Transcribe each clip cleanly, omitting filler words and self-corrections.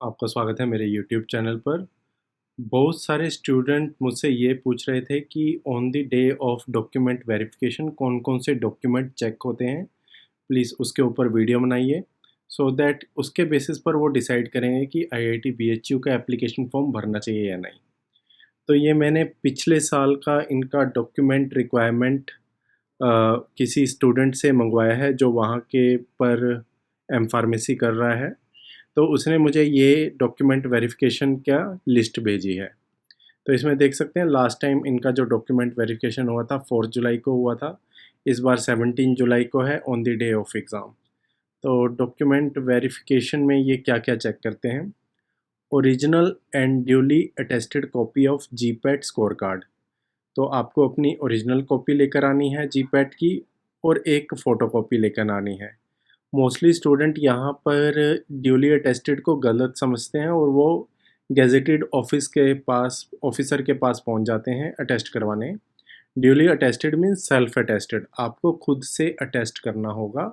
आपका स्वागत है मेरे यूट्यूब चैनल पर। बहुत सारे स्टूडेंट मुझसे ये पूछ रहे थे कि on the day of document verification कौन-कौन से डॉक्यूमेंट चेक होते हैं। प्लीज़ उसके ऊपर वीडियो बनाइए सो दैट उसके बेसिस पर वो डिसाइड करेंगे कि आईआईटी बीएचयू का एप्लीकेशन फॉर्म भरना चाहिए या नहीं। तो ये मैंने पिछले साल का इनका डॉक्यूमेंट रिक्वायरमेंट किसी स्टूडेंट से मंगवाया है जो वहाँ के पर एम फार्मेसी कर रहा है। तो उसने मुझे ये डॉक्यूमेंट वेरिफिकेशन का लिस्ट भेजी है। तो इसमें देख सकते हैं लास्ट टाइम इनका जो डॉक्यूमेंट वेरिफिकेशन हुआ था 4 जुलाई को हुआ था। इस बार 17 जुलाई को है on the day of exam. तो डॉक्यूमेंट वेरिफिकेशन में ये क्या-क्या चेक करते हैं? Original and duly attested copy of GPAT score card. तो आपको अपनी ओरिजिनल कॉपी लेकर आनी है जीपैट की और एक फ़ोटोकॉपी लेकर आनी है। मोस्टली स्टूडेंट यहाँ पर ड्यूली अटेस्टेड को गलत समझते हैं और वो गेजेटेड ऑफिसर के पास पहुँच जाते हैं अटेस्ट करवाने। Duly attested means self attested, आपको खुद से अटेस्ट करना होगा।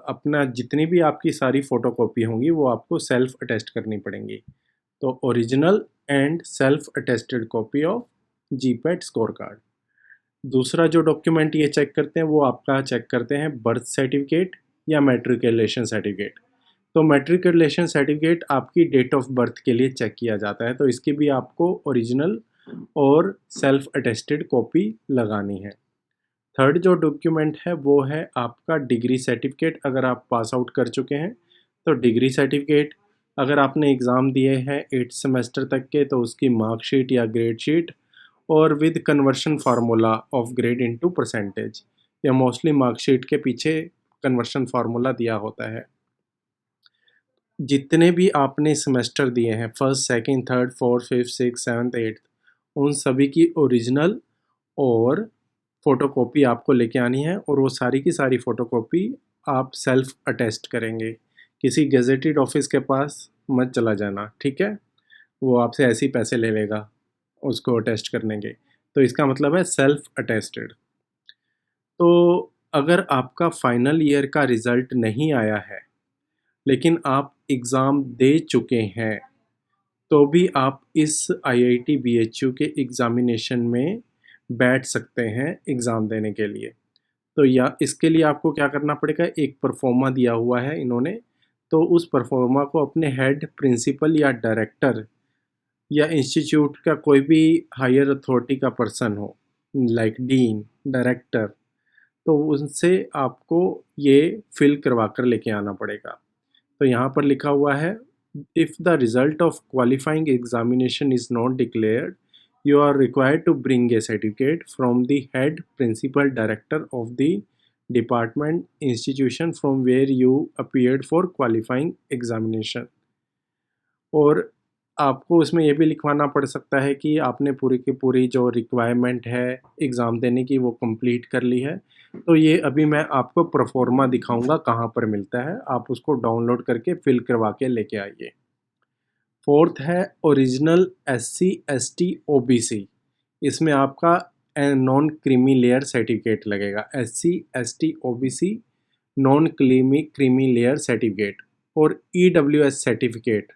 अपना जितनी भी आपकी सारी फ़ोटोकॉपी होंगी वो आपको सेल्फ अटेस्ट करनी पड़ेंगी। तो original and self attested copy of GPAT score card. दूसरा जो डॉक्यूमेंट ये चेक करते हैं वो आपका चेक करते हैं बर्थ सर्टिफिकेट या मैट्रिकुलेशन सर्टिफिकेट। तो मैट्रिकुलेशन सर्टिफिकेट आपकी डेट ऑफ बर्थ के लिए चेक किया जाता है, तो इसकी भी आपको ओरिजिनल और सेल्फ अटेस्टेड कॉपी लगानी है। थर्ड जो डॉक्यूमेंट है वो है आपका डिग्री सर्टिफिकेट। अगर आप पास आउट कर चुके हैं तो डिग्री सर्टिफिकेट, अगर आपने एग्ज़ाम दिए हैं 8th सेमेस्टर तक के तो उसकी मार्कशीट या ग्रेड शीट और with conversion formula of grade into percentage, या मोस्टली मार्कशीट के पीछे कन्वर्शन फार्मूला दिया होता है। जितने भी आपने सेमेस्टर दिए हैं first, second, third, fourth, fifth, six, seventh, eighth, उन सभी की ओरिजिनल और फ़ोटोकॉपी आपको लेके आनी है और वो सारी की सारी फ़ोटोकॉपी आप सेल्फ अटेस्ट करेंगे। किसी गेजेटेड ऑफिस के पास मत चला जाना, ठीक है? वो आपसे ऐसे ही पैसे ले लेगा उसको अटेस्ट करने के। तो इसका मतलब है सेल्फ अटेस्टेड। तो अगर आपका फाइनल ईयर का रिज़ल्ट नहीं आया है लेकिन आप एग्ज़ाम दे चुके हैं, तो भी आप इस आईआईटी बीएचयू के एग्ज़ामिनेशन में बैठ सकते हैं एग्ज़ाम देने के लिए। तो या इसके लिए आपको क्या करना पड़ेगा, एक परफ़ॉर्मा दिया हुआ है इन्होंने, तो उस परफ़ॉर्मा को अपने हेड प्रिंसिपल या डायरेक्टर या इंस्टीट्यूट का कोई भी हायर अथॉरिटी का पर्सन हो, लाइक डीन, डायरेक्टर, तो उनसे आपको ये फ़िल करवा कर लेके आना पड़ेगा। तो यहाँ पर लिखा हुआ है, if the result of qualifying examination is not declared, you are required to bring a certificate from the head principal director of the department institution from where you appeared for qualifying examination. और आपको उसमें ये भी लिखवाना पड़ सकता है कि आपने पूरी की पूरी जो रिक्वायरमेंट है एग्ज़ाम देने की वो कंप्लीट कर ली है। तो ये अभी मैं आपको प्रोफॉर्मा दिखाऊंगा कहाँ पर मिलता है, आप उसको डाउनलोड करके फिल करवा के लेके आइए। फोर्थ है ओरिजिनल एससी एसटी ओबीसी। इसमें आपका नॉन क्रीमी लेयर सर्टिफिकेट लगेगा, SC ST OBC non creamy layer certificate और EWS certificate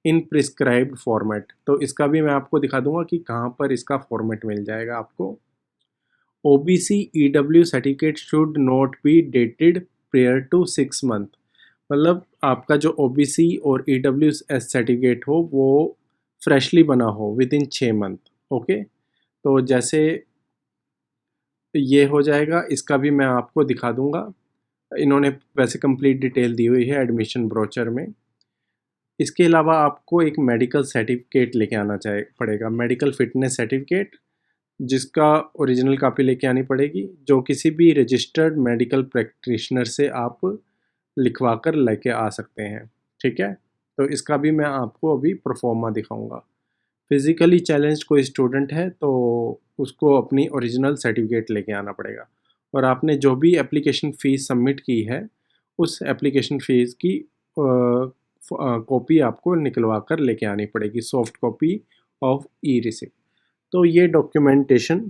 in prescribed format. तो इसका भी मैं आपको दिखा दूंगा कि कहाँ पर इसका फॉर्मेट मिल जाएगा आपको। OBC EW certificate should not be dated prior to 6 month. मतलब आपका जो ओबीसी और ईडब्ल्यू एस सर्टिफिकेट हो वो फ्रेशली बना हो विद इन 6 मंथ। ओके, तो जैसे ये हो जाएगा, इसका भी मैं आपको दिखा दूंगा। इन्होंने वैसे कंप्लीट डिटेल दी हुई है एडमिशन ब्रोचर में। इसके अलावा आपको एक मेडिकल सर्टिफिकेट लेके आना चाहिए पड़ेगा, मेडिकल फिटनेस सर्टिफिकेट, जिसका ओरिजिनल कॉपी लेके आनी पड़ेगी, जो किसी भी रजिस्टर्ड मेडिकल प्रैक्टिशनर से आप लिखवा कर लेके आ सकते हैं, ठीक है? तो इसका भी मैं आपको अभी प्रोफॉर्मा दिखाऊंगा। फिज़िकली चैलेंज्ड कोई स्टूडेंट है तो उसको अपनी ओरिजिनल सर्टिफिकेट लेके आना पड़ेगा और आपने जो भी एप्लीकेशन फ़ीस सबमिट की है उस एप्लीकेशन फ़ीस की कॉपी आपको निकलवा कर लेके आनी पड़ेगी, soft copy of E receipt. तो ये डॉक्यूमेंटेशन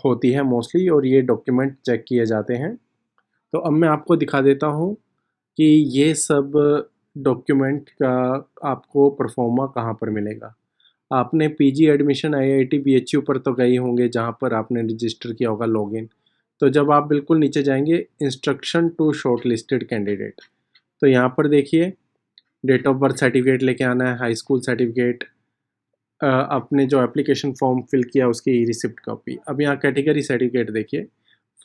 होती है मोस्टली और ये डॉक्यूमेंट चेक किए जाते हैं। तो अब मैं आपको दिखा देता हूँ कि ये सब डॉक्यूमेंट का आपको परफॉर्मा कहाँ पर मिलेगा। आपने पीजी एडमिशन आईआईटी बीएचयू पर तो गए होंगे जहाँ पर आपने रजिस्टर किया होगा लॉगिन। तो जब आप बिल्कुल नीचे जाएंगे instruction to short listed candidate, तो यहाँ पर देखिए डेट ऑफ बर्थ सर्टिफिकेट लेके आना है, हाई स्कूल सर्टिफिकेट, आपने जो एप्लीकेशन फॉर्म फिल किया उसकी ई रिसिप्ट कॉपी। अब यहाँ कैटेगरी सर्टिफिकेट देखिए,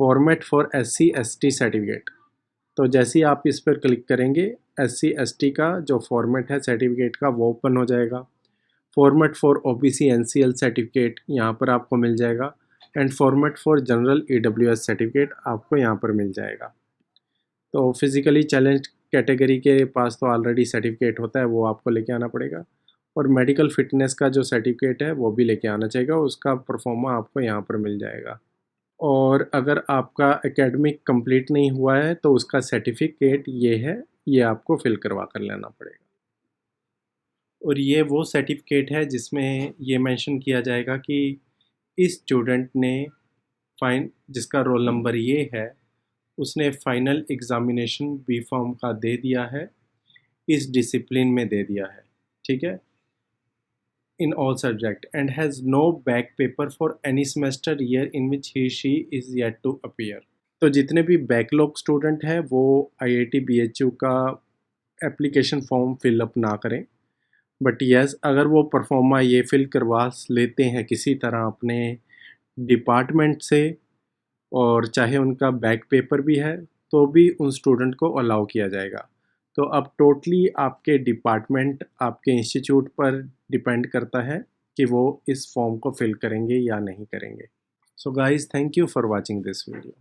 format for SC ST certificate. तो जैसे ही आप इस पर क्लिक करेंगे एससी एसटी का जो फॉर्मेट है सर्टिफिकेट का वो ओपन हो जाएगा। Format for OBC NCL certificate यहाँ पर आपको मिल जाएगा and format for general EWS certificate आपको यहाँ पर मिल जाएगा। तो फिज़िकली चैलेंज कैटेगरी के पास तो ऑलरेडी सर्टिफिकेट होता है, वो आपको लेके आना पड़ेगा। और मेडिकल फिटनेस का जो सर्टिफिकेट है वो भी लेके आना चाहिए, उसका परफॉर्मा आपको यहाँ पर मिल जाएगा। और अगर आपका एकेडमिक कंप्लीट नहीं हुआ है तो उसका सर्टिफिकेट ये है, ये आपको फिल करवा कर लेना पड़ेगा। और ये वो सर्टिफिकेट है जिसमें ये मेंशन किया जाएगा कि इस स्टूडेंट ने जिसका रोल नंबर ये है उसने फाइनल एग्ज़ामिनेशन बी फॉर्म का दे दिया है, इस डिसिप्लिन में दे दिया है, ठीक है, in all subject and has no back paper for any semester year in which he she is yet to appear। तो जितने भी बैकलॉग स्टूडेंट हैं वो आईआईटी बीएचयू का एप्लीकेशन फॉर्म फिलअप ना करें। बट यस, अगर वो परफॉर्मा ये फिल करवा लेते हैं किसी तरह अपने डिपार्टमेंट से और चाहे उनका बैक पेपर भी है तो भी उन स्टूडेंट को अलाउ किया जाएगा। तो अब टोटली आपके डिपार्टमेंट, आपके इंस्टीट्यूट पर डिपेंड करता है कि वो इस फॉर्म को फिल करेंगे या नहीं करेंगे। So guys, thank you for watching this video.